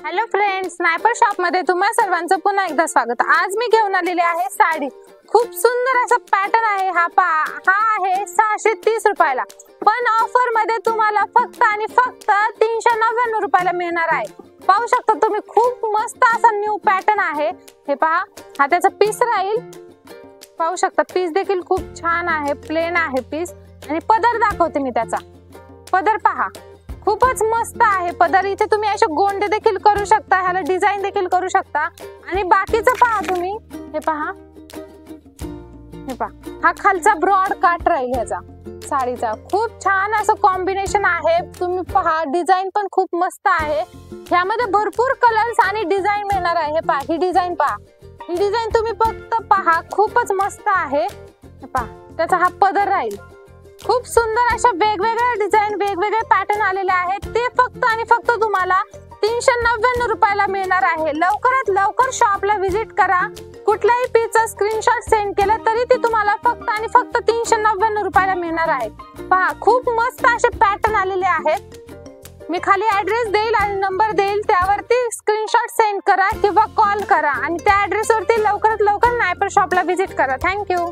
Hello friends, sniper shop मध्ये तुम्हा सर्वांचं पुन्हा एकदा स्वागत। आज मी घेऊन आलेली आहे साडी। खूप सुंदर असा पॅटर्न आहे हा आहे 630 रुपयाला, पण ऑफर मध्ये तुम्हाला फक्त आणि फक्त 399 रुपयाला मिळणार आहे। पाहू शकता तुम्ही, खूप मस्त असा न्यू पॅटर्न आहे। हे पहा, हा त्याचा पीस राहील। पाहू शकता, पीस देखील खूप छान आहे, प्लेन आहे पीस। आणि पदर दाखवते मी त्याचा। पदर पहा, खूपच मस्त आहे पदर। इथे तुम्ही असे गोंडे देखील करू शकता, ह्याला डिझाइन देखील करू शकता। आणि बाकीचं पहा तुम्ही, हे पहा, हा खालचा ब्रॉड काट राहील ह्याचा साडीचा। खूप छान असं कॉम्बिनेशन आहे। तुम्ही पहा, डिझाइन पण खूप मस्त आहे। ह्यामध्ये भरपूर कलर्स आणि डिझाइन मिळणार आहे। हे पहा, ही डिझाइन पहा, ही डिझाइन तुम्ही फक्त पहा, खूपच मस्त आहे। हे पहा, त्याचा हा पदर राहील। खूप सुंदर अशा वेगवेगळ्या डिझाइन, वेगवेगळे पॅटर्न आलेले आहेत। ते फक्त आणि फक्त तुम्हाला 399 रुपयाला मिळणार आहे। लवकरात लवकर शॉपला व्हिजिट करा। कुठल्याही पीसचा स्क्रीनशॉट सेंड केला तरी ते तुम्हाला फक्त आणि फक्त 399 रुपयाला मिळणार आहे। पहा, खूप मस्त असे पॅटर्न आलेले आहेत। मी खाली ऍड्रेस देईल आणि नंबर देईल, त्यावरती स्क्रीनशॉट सेंड करा किंवा कॉल करा आणि त्या ऍड्रेसवरती लवकरात लवकर स्नायपर शॉपला व्हिजिट करा। थँक्यू।